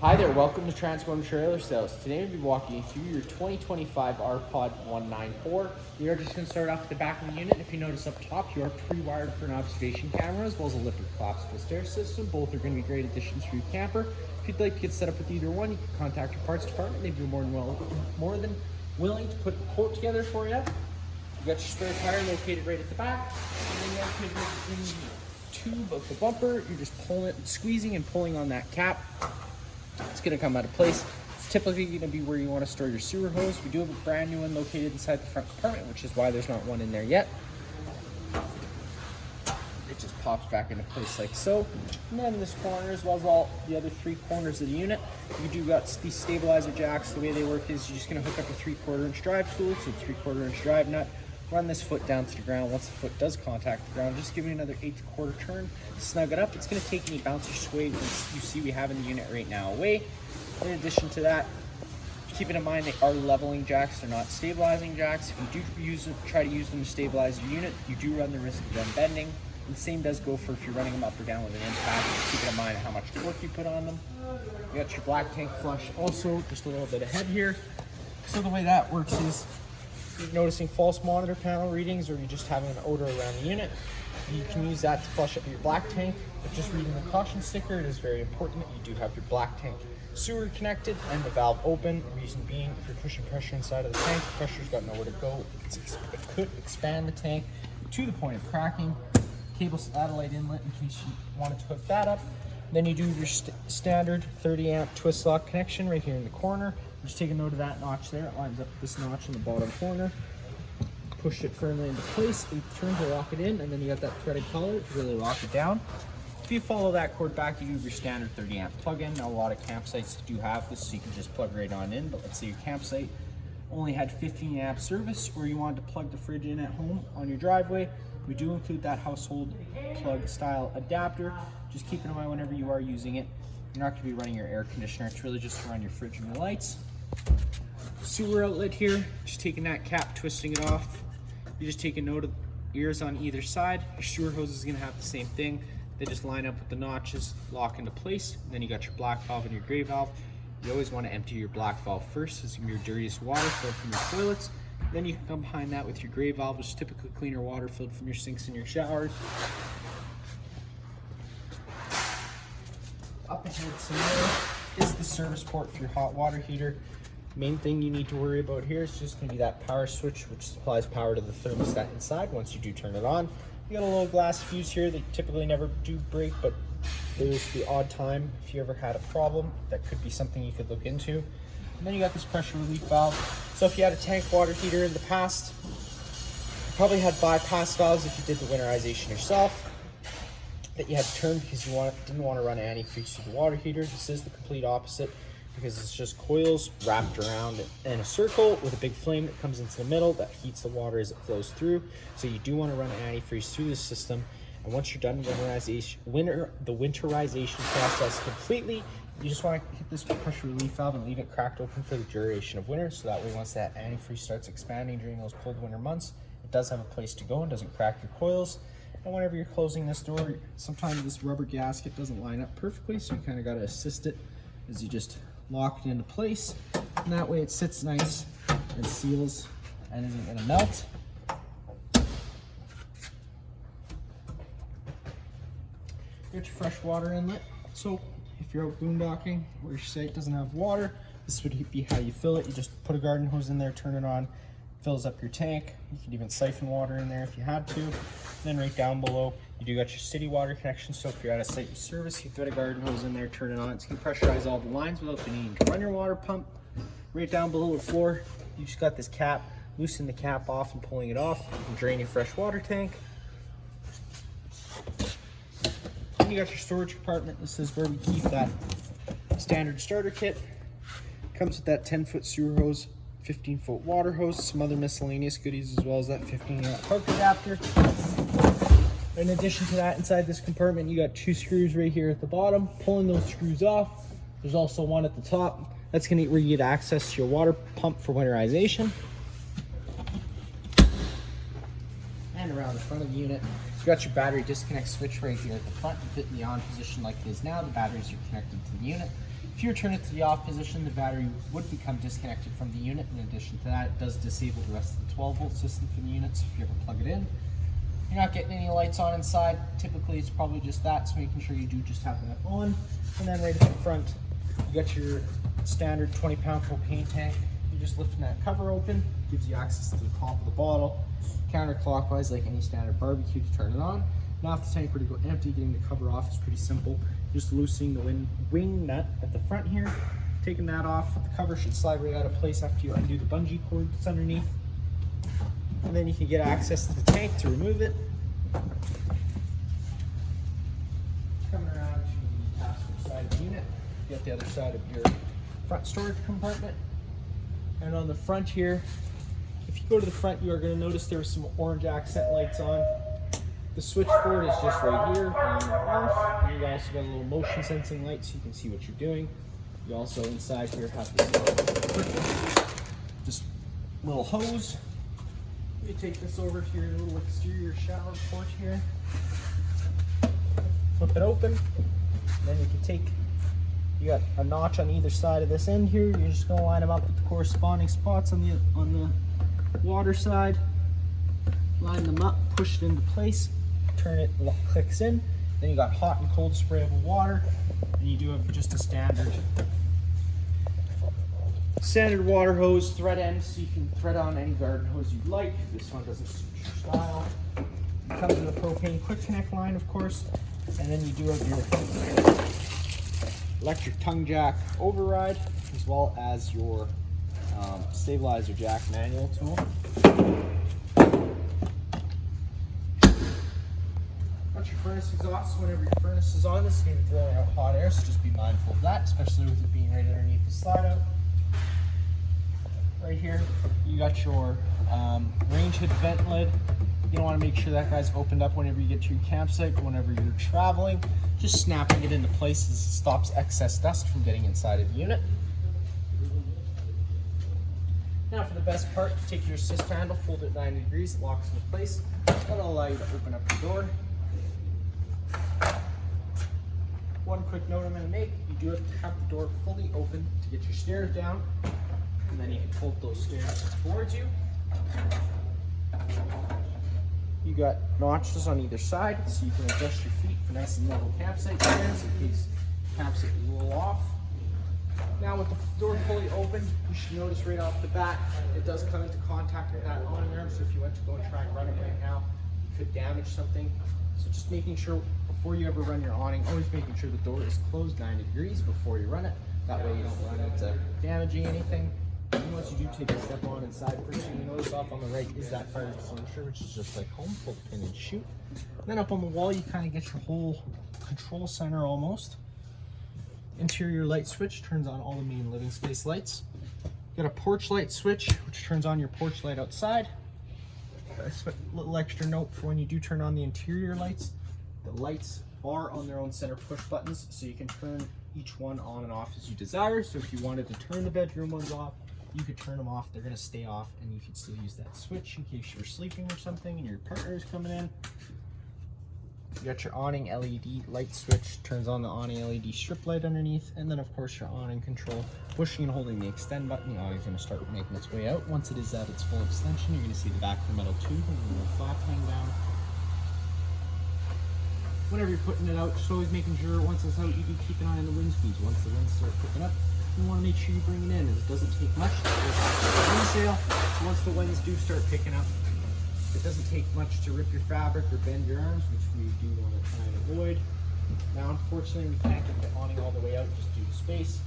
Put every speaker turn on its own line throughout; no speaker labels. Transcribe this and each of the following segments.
Hi there, welcome to Transform Trailer Sales. Today we'll be walking you through your 2025 Rpod 194. We are just going to start off at the back of the unit. If you notice up top, you are pre-wired for an observation camera as well as a lifted collapsible stair system. Both are going to be great additions for your camper. If you'd like to get set up with either one, you can contact your parts department. They'd be more than willing to put a quote together for you. You got your spare tire located right at the back, and then you have in the tube of the bumper. You're just squeezing and pulling on that cap. It's going to come out of place. It's typically going to be where you want to store your sewer hose. We do have a brand new one located inside the front compartment, which is why there's not one in there yet. It just pops back into place like so. And then this corner, as well as all the other three corners of the unit, you do got these stabilizer jacks. The way they work is you're just going to hook up a 3/4 inch drive tool to a 3/4 inch drive nut. Run this foot down to the ground. Once the foot does contact the ground, just give it another 8/4 turn, snug it up. It's going to take any bounce or sway that you see we have in the unit right now away. In addition to that, keeping in mind they are leveling jacks, they're not stabilizing jacks. If you do try to use them to stabilize your unit, you do run the risk of them bending. And the same does go for if you're running them up or down with an impact. Just keeping in mind how much torque you put on them. You got your black tank flush also just a little bit ahead here. So the way that works is, you're noticing false monitor panel readings or you're just having an odor around the unit, you can use that to flush up your black tank. But just reading the caution sticker, it is very important that you do have your black tank sewer connected and the valve open. Reason being, if you're pushing pressure inside of the tank, the pressure's got nowhere to go. It could expand the tank to the point of cracking. Cable satellite inlet in case you wanted to hook that up. Then you do your standard 30 amp twist lock connection right here in the corner. Just take a note of that notch there. It lines up with this notch in the bottom corner. Push it firmly into place, 8 turns to lock it in, and then you got that threaded collar to really lock it down. If you follow that cord back, you do your standard 30 amp plug-in. Now a lot of campsites do have this, so you can just plug right on in, but let's say your campsite only had 15 amp service, or you wanted to plug the fridge in at home on your driveway, we do include that household plug style adapter. Just keep it in mind whenever you are using it, you're not going to be running your air conditioner. It's really just to run your fridge and your lights. Sewer outlet here, just taking that cap, twisting it off. You just take a note of ears on either side. Your sewer hose is going to have the same thing. They just line up with the notches, lock into place. And then you got your black valve and your gray valve. You always want to empty your black valve first. This is your dirtiest water filled from your toilets. Then you can come behind that with your gray valve, which is typically cleaner water filled from your sinks and your showers. Up ahead somewhere is the service port for your hot water heater. Main thing you need to worry about here is just going to be that power switch, which supplies power to the thermostat inside once you do turn it on. You got a little glass fuse here that typically never do break, but there's the odd time if you ever had a problem, that could be something you could look into. And then you got this pressure relief valve. So if you had a tank water heater in the past, you probably had bypass valves if you did the winterization yourself that you had to turn because you didn't want to run antifreeze through the water heater. This is the complete opposite, because it's just coils wrapped around in a circle with a big flame that comes into the middle that heats the water as it flows through. So you do want to run antifreeze through the system. And once you're done the winterization process completely, you just want to hit this pressure relief valve and leave it cracked open for the duration of winter. So that way, once that antifreeze starts expanding during those cold winter months, it does have a place to go and doesn't crack your coils. And whenever you're closing this door, sometimes this rubber gasket doesn't line up perfectly, so you kind of got to assist it as you just lock it into place. And that way it sits nice and seals and isn't going to melt. Get your fresh water inlet. So if you're out boondocking or your site doesn't have water, this would be how you fill it. You just put a garden hose in there, turn it on, fills up your tank. You can even siphon water in there if you had to. And then right down below, you do got your city water connection. So if you're at a site you service, you thread a garden hose in there, turn it on. It's going to pressurize all the lines without the need to run your water pump. Right down below the floor, you just got this cap. Loosen the cap off and pulling it off, you can drain your fresh water tank. And you got your storage compartment. This is where we keep that standard starter kit. Comes with that 10-foot sewer hose, 15-foot water hose, some other miscellaneous goodies, as well as that 15-amp park adapter. In addition to that, inside this compartment, you got 2 screws right here at the bottom. Pulling those screws off, there's also one at the top. That's going to where you get access to your water pump for winterization. And around the front of the unit, You got your battery disconnect switch right here at the front. You fit in the on position like it is now. The batteries are connected to the unit. If you return it to the off position, the battery would become disconnected from the unit. In addition to that, it does disable the rest of the 12-volt system for the unit, so if you ever plug it in, you're not getting any lights on inside. Typically, it's probably just that, so making sure you do just have that on. And then right at the front, you got your standard 20-pound propane tank. You're just lifting that cover open, gives you access to the top of the bottle, counterclockwise like any standard barbecue to turn it on. Now if the tank were to go empty, getting the cover off is pretty simple. Just loosening the wing nut at the front here, taking that off. The cover should slide right out of place after you undo the bungee cord that's underneath. And then you can get access to the tank to remove it. Coming around to the passenger side of the unit, you got the other side of your front storage compartment. And on the front here, if you go to the front, you are going to notice there are some orange accent lights on. The switchboard is just right here, on and off. And you also got a little motion sensing light so you can see what you're doing. You also inside here have this little hose. You take this over to your little exterior shower port here. Flip it open. And then you can take, you got a notch on either side of this end here. You're just going to line them up with the corresponding spots on the water side. Line them up, push it into place, turn it, clicks in. Then you got hot and cold sprayable water, and you do have just a standard water hose thread end, so you can thread on any garden hose you'd like. This one doesn't suit your style. It comes with a propane quick connect line, of course, and then you do have your electric tongue jack override, as well as your stabilizer jack manual tool. Got your furnace exhaust. Whenever your furnace is on, it's going to be blowing out hot air, so just be mindful of that, especially with it being right underneath the slide out. Right here, you got your range hood vent lid. You don't want to make sure that guy's opened up whenever you get to your campsite, whenever you're traveling. Just snapping it into place stops excess dust from getting inside of the unit. Now for the best part, take your assist handle, fold it 90 degrees, it locks into place. That'll allow you to open up the door. One quick note I'm going to make, you do have to have the door fully open to get your stairs down. And then you can fold those stairs towards you. You got notches on either side, so you can adjust your feet for nice and level campsite stairs in case campsite is a little off. Now with the door fully open, you should notice right off the bat, it does come into contact with that awning arm, so if you went to go and try and run it right now, you could damage something. So just making sure, before you ever run your awning, always making sure the door is closed 90 degrees before you run it. That way you don't run into damaging anything. And once you do take a step on inside, first thing you notice off on the right is that fire extinguisher, which is just like home, pull the pin and shoot. And then up on the wall, you kind of get your whole control center almost. Interior light switch turns on all the main living space lights. You got a porch light switch, which turns on your porch light outside. A little extra note for when you do turn on the interior lights, the lights are on their own center push buttons, so you can turn each one on and off as you desire. So if you wanted to turn the bedroom ones off, you could turn them off. They're going to stay off, and you could still use that switch in case you're sleeping or something and your partner is coming in. You got your awning LED light switch, turns on the awning LED strip light underneath, and then of course your awning control. Pushing and holding the extend button, the awning's going to start making its way out. Once it is at its full extension, you're going to see the back of the metal tube and the little flap hang down. Whenever you're putting it out, just always making sure once it's out, you do keep an eye on the wind speeds. Once the winds start picking up, you want to make sure you bring it in, as it doesn't take much to wind sail. Once the winds do start picking up, it doesn't take much to rip your fabric or bend your arms, which we do want to try and avoid. Now, unfortunately, we can't get the awning all the way out just due to space,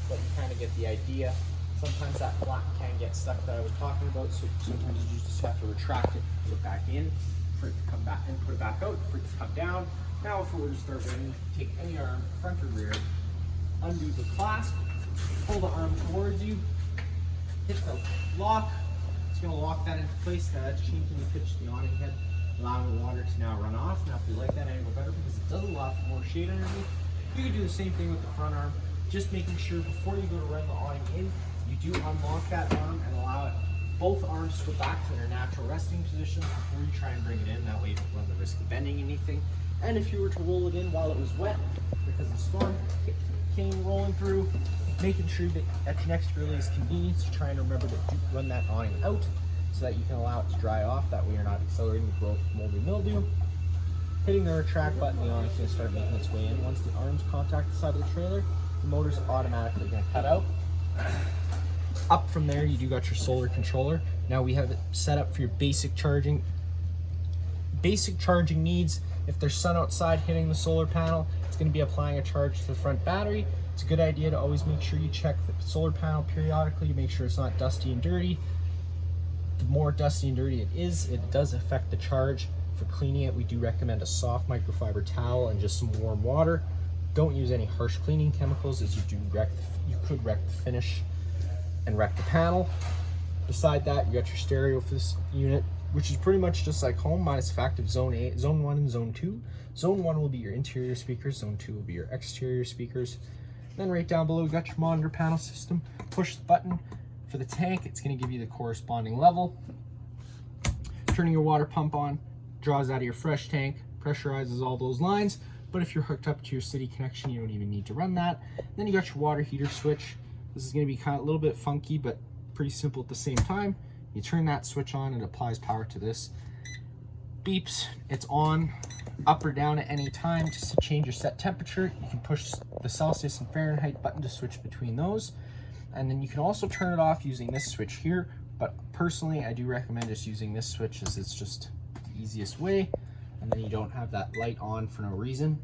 but you kind of get the idea. Sometimes that flap can get stuck that I was talking about, so sometimes you just have to retract it, put it back in, for it to come back, and put it back out, for it to come down. Now, if it were to start raining, take any arm, front or rear, undo the clasp, pull the arm towards you, hit the lock. It's going to lock that into place. Now that's changing the pitch of the awning head, allowing the water to now run off. Now if you like that angle better because it does allow for more shade underneath, you can do the same thing with the front arm. Just making sure before you go to run the awning in, you do unlock that arm and allow it both arms to go back to their natural resting position before you try and bring it in. That way you don't run the risk of bending anything. And if you were to roll it in while it was wet, because the storm came rolling through, making sure that at your next earliest convenience, you try and remember to run that awning out so that you can allow it to dry off. That way you're not accelerating the growth of moldy mildew. Hitting the retract button, the awning's going to start making its way in. Once the arms contact the side of the trailer, the motor's automatically going to cut out. Up from there, you do got your solar controller. Now we have it set up for your basic charging needs. If there's sun outside hitting the solar panel, it's going to be applying a charge to the front battery. It's a good idea to always make sure you check the solar panel periodically to make sure it's not dusty and dirty. The more dusty and dirty it is, it does affect the charge. For cleaning it, we do recommend a soft microfiber towel and just some warm water. Don't use any harsh cleaning chemicals, as you could wreck the finish and wreck the panel. Beside that, you got your stereo for this unit, which is pretty much just like home, minus the fact of Zone 1 and Zone 2. Zone 1 will be your interior speakers, Zone 2 will be your exterior speakers. Then right down below, you got your monitor panel system. Push the button for the tank, it's going to give you the corresponding level. Turning your water pump on, draws out of your fresh tank, pressurizes all those lines. But if you're hooked up to your city connection, you don't even need to run that. Then you got your water heater switch. This is going to be kind of a little bit funky, but pretty simple at the same time. You turn that switch on, it applies power to this. Beeps, it's on, up or down at any time. Just to change your set temperature, you can push the Celsius and Fahrenheit button to switch between those. And then you can also turn it off using this switch here. But personally, I do recommend just using this switch, as it's just the easiest way. And then you don't have that light on for no reason.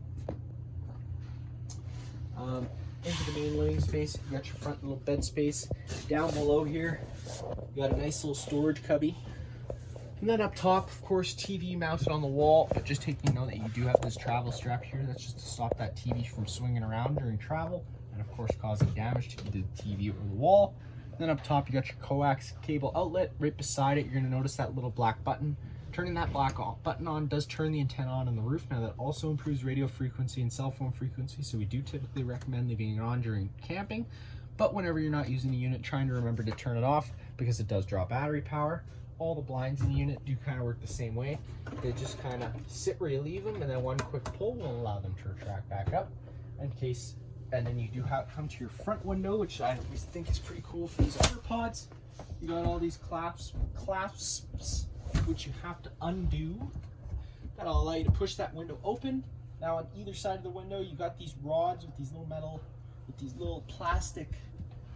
Into the main living space, you got your front little bed space. Down below here, you got a nice little storage cubby. And then up top, of course, TV mounted on the wall, but just taking note that you do have this travel strap here. That's just to stop that TV from swinging around during travel, and of course causing damage to either the TV or the wall. And then up top, you got your coax cable outlet. Right beside it, you're gonna notice that little black button. Turning that black button on does turn the antenna on in the roof. Now that also improves radio frequency and cell phone frequency, so we do typically recommend leaving it on during camping. But whenever you're not using the unit, trying to remember to turn it off because it does draw battery power. All the blinds in the unit do kind of work the same way. They just kind of sit where you leave them, and then one quick pull will allow them to retract back up. And then you do come to your front window, which I always think is pretty cool for these Rpods. You got all these clasps, which you have to undo. That'll allow you to push that window open. Now on either side of the window, you got these rods with these little plastic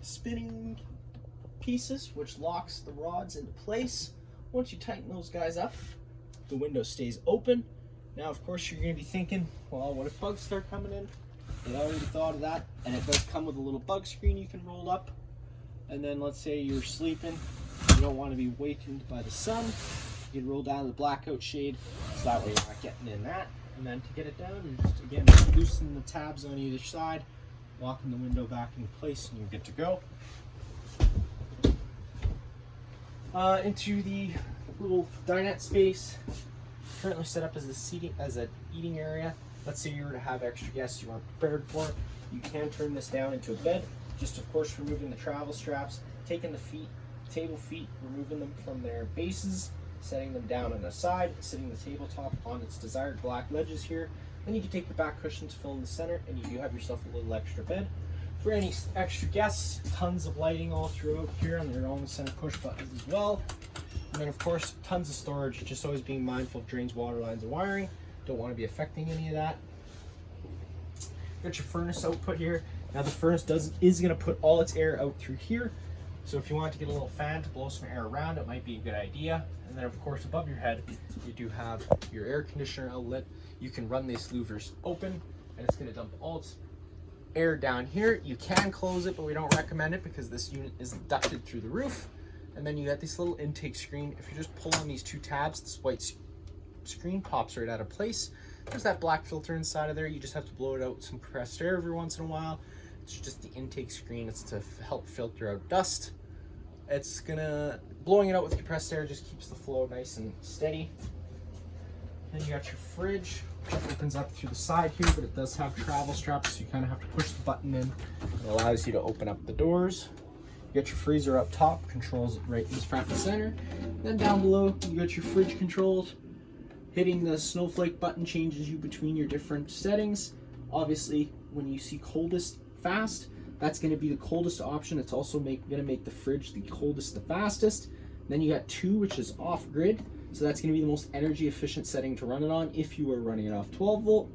spinning pieces, which locks the rods into place. Once you tighten those guys up, the window stays open. Now, of course, you're going to be thinking, well, what if bugs start coming in? I already thought of that, and it does come with a little bug screen you can roll up. And then let's say you're sleeping, you don't want to be wakened by the sun. You can roll down the blackout shade, so that way you're not getting in that. And then to get it down, you just again loosen the tabs on either side, locking the window back into place, and you're good to go. Into the little dinette space, currently set up as an eating area. Let's say you were to have extra guests you weren't prepared for. You can turn this down into a bed. Just of course removing the travel straps, taking the table feet, removing them from their bases, setting them down on the side, sitting the tabletop on its desired black ledges here. Then you can take the back cushions, fill in the center, and you do have yourself a little extra bed. For any extra guests, tons of lighting all throughout here on your own center push buttons as well. And then of course, tons of storage, just always being mindful of drains, water lines, and wiring. Don't want to be affecting any of that. Got your furnace output here. Now the furnace is going to put all its air out through here. So if you want to get a little fan to blow some air around, it might be a good idea. And then of course above your head, you do have your air conditioner outlet. You can run these louvers open, and it's going to dump all its air down here. You can close it, but we don't recommend it because this unit is ducted through the roof. And then you got this little intake screen. If you just pull on these two tabs, this white screen pops right out of place. There's that black filter inside of there. You just have to blow it out with some compressed air every once in a while. It's just the intake screen. It's to help filter out dust. Blowing it out with compressed air just keeps the flow nice and steady. Then you got your fridge, which opens up through the side here, but it does have travel straps, so you kind of have to push the button in. It allows you to open up the doors. You got your freezer up top, controls it right in the front and center. Then down below, you got your fridge controls. Hitting the snowflake button changes you between your different settings. Obviously, when you see coldest fast, that's going to be the coldest option. It's also going to make the fridge the coldest the fastest. Then you got 2, which is off grid. So that's going to be the most energy efficient setting to run it on if you are running it off 12 volt.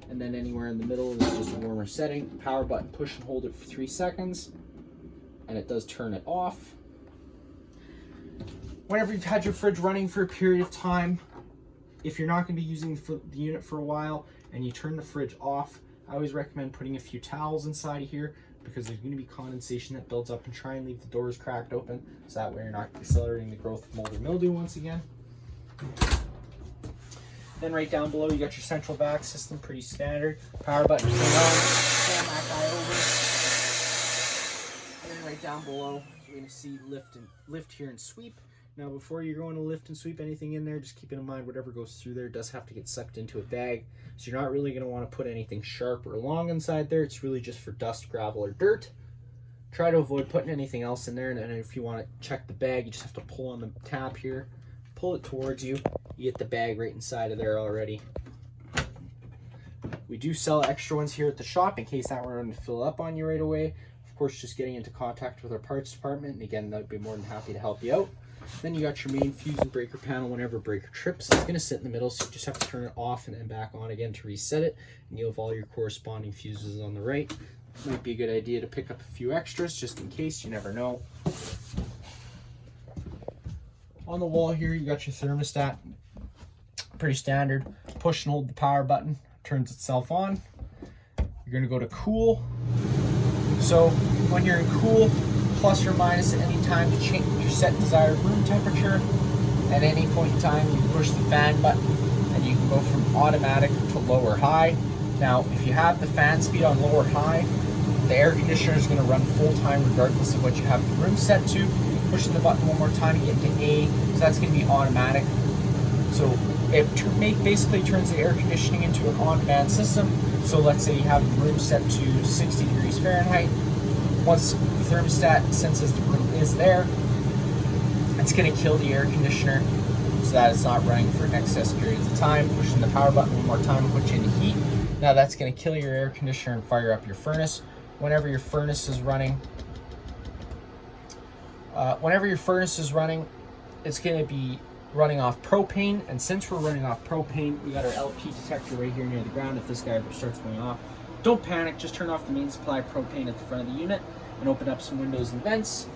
And then anywhere in the middle is just a warmer setting. Power button, push and hold it for 3 seconds. And it does turn it off. Whenever you've had your fridge running for a period of time, if you're not going to be using the unit for a while and you turn the fridge off, I always recommend putting a few towels inside of here, because there's going to be condensation that builds up, and try and leave the doors cracked open so that way you're not accelerating the growth of mold or mildew once again. Then right down below, you got your central vac system, pretty standard. Power button turn on, turn that guy over. And then right down below, you're going to see lift here and sweep. Now, before you're going to lift and sweep anything in there, just keep in mind whatever goes through there does have to get sucked into a bag. So you're not really going to want to put anything sharp or long inside there. It's really just for dust, gravel, or dirt. Try to avoid putting anything else in there. And then if you want to check the bag, you just have to pull on the tab here. Pull it towards you. You get the bag right inside of there already. We do sell extra ones here at the shop in case that were going to fill up on you right away. Of course, just getting into contact with our parts department. And again, they'd be more than happy to help you out. Then you got your main fuse and breaker panel. Whenever breaker trips, it's going to sit in the middle, so you just have to turn it off and then back on again to reset it. And you'll have all your corresponding fuses on the right. Might be a good idea to pick up a few extras just in case, you never know. On the wall here, you got your thermostat. Pretty standard. Push and hold the power button, turns itself on. You're going to go to cool. So when you're in cool, plus or minus at any time to change your set desired room temperature. At any point in time, you push the fan button and you can go from automatic to low or high. Now, if you have the fan speed on low or high, the air conditioner is going to run full time regardless of what you have the room set to. Pushing the button one more time to get to A, so that's going to be automatic. So it basically turns the air conditioning into an on-demand system. So let's say you have the room set to 60 degrees Fahrenheit. Once the thermostat senses the room is there, it's going to kill the air conditioner so that it's not running for excess periods of time. Pushing the power button one more time will put you into heat. Now that's going to kill your air conditioner and fire up your furnace. Whenever your furnace is running, it's going to be running off propane. And since we're running off propane, we got our LP detector right here near the ground. If this guy ever starts going off, don't panic, just turn off the main supply propane at the front of the unit and open up some windows and vents.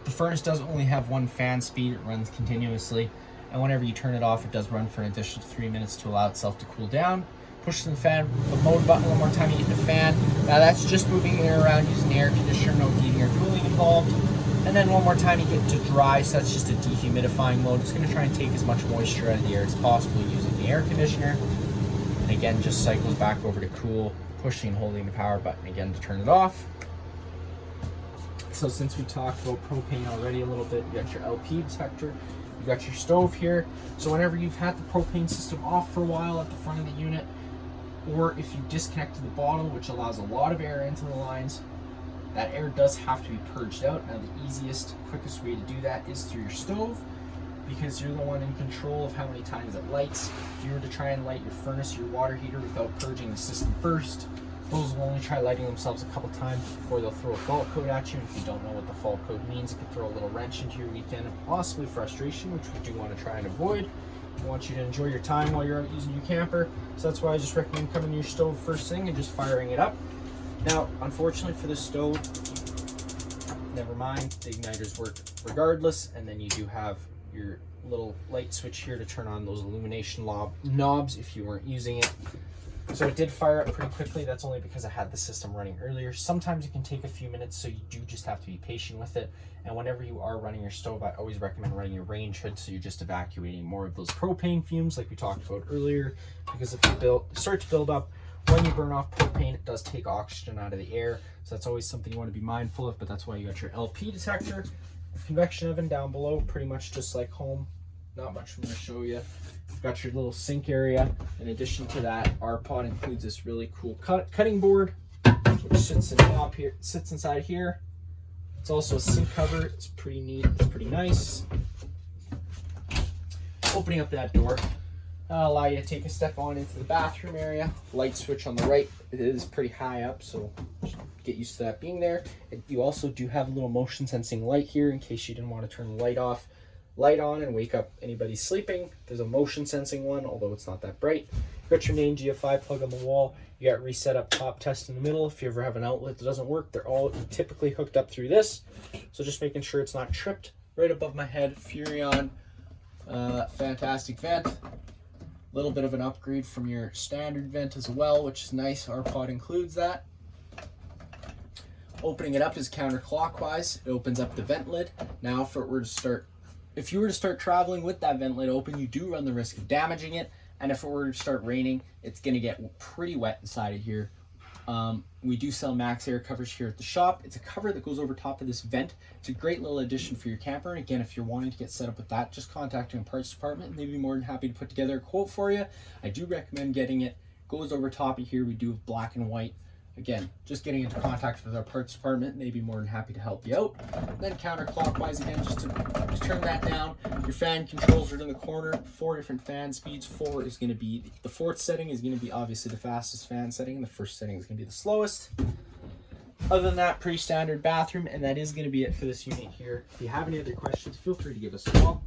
The furnace does only have one fan speed, it runs continuously, and whenever you turn it off, it does run for an additional 3 minutes to allow itself to cool down. Push the fan, the mode button one more time, you get the fan. Now that's just moving air around using the air conditioner, no heating or cooling involved. And then one more time you get to dry, so that's just a dehumidifying mode. It's going to try and take as much moisture out of the air as possible using the air conditioner. And again, just cycles back over to cool, pushing and holding the power button again to turn it off. So since we talked about propane already a little bit, you got your LP detector, you got your stove here. So whenever you've had the propane system off for a while at the front of the unit, or if you disconnected the bottle, which allows a lot of air into the lines, that air does have to be purged out. Now the easiest, quickest way to do that is through your stove, because you're the one in control of how many times it lights. If you were to try and light your furnace or your water heater without purging the system first, those will only try lighting themselves a couple times before they'll throw a fault code at you. And if you don't know what the fault code means, it could throw a little wrench into your weekend and possibly frustration, which we do want to try and avoid. We want you to enjoy your time while you're out using your camper. So that's why I just recommend coming to your stove first thing and just firing it up. Now, unfortunately for this stove, never mind, the igniters work regardless, and then you do have your little light switch here to turn on those illumination knobs if you weren't using it. So it did fire up pretty quickly. That's only because I had the system running earlier. Sometimes it can take a few minutes, so you do just have to be patient with it. And whenever you are running your stove, I always recommend running your range hood, so you're just evacuating more of those propane fumes like we talked about earlier, because if you start to build up, when you burn off propane, it does take oxygen out of the air. So that's always something you want to be mindful of, but that's why you got your LP detector. Convection oven down below, pretty much just like home. Not much I'm going to show you. You've got your little sink area. In addition to that, Rpod includes this really cool cutting board. which sits in top here, sits inside here. It's also a sink cover. It's pretty neat. It's pretty nice. Opening up that door allow you to take a step on into the bathroom area. Light switch on the right. It is pretty high up, so just get used to that being there. You also do have a little motion sensing light here in case you didn't want to turn the light off, light on, and wake up anybody sleeping. There's a motion sensing one, although it's not that bright. You got your main GFI plug on the wall. You got reset up top test in the middle. If you ever have an outlet that doesn't work, they're all typically hooked up through this. So just making sure it's not tripped. Right above my head, Furrion, fantastic vent. Little bit of an upgrade from your standard vent as well, which is nice. Rpod includes that. Opening it up is counterclockwise. It opens up the vent lid. Now if you were to start traveling with that vent lid open, you do run the risk of damaging it. And if it were to start raining, it's gonna get pretty wet inside of here. We do sell max air covers here at the shop. It's a cover that goes over top of this vent. It's a great little addition for your camper. And again, if you're wanting to get set up with that, just contact your parts department and they'd be more than happy to put together a quote for you. I do recommend getting it. Goes over top of here. We do have black and white. Again, just getting into contact with our parts department and they'd be more than happy to help you out. Then counterclockwise again, just turn that down. Your fan controls are in the corner. 4 different fan speeds. 4 is going to be, the 4th setting is going to be obviously the fastest fan setting, and the 1st setting is going to be the slowest. Other than that, pretty standard bathroom, and that is going to be it for this unit here. If you have any other questions, feel free to give us a call.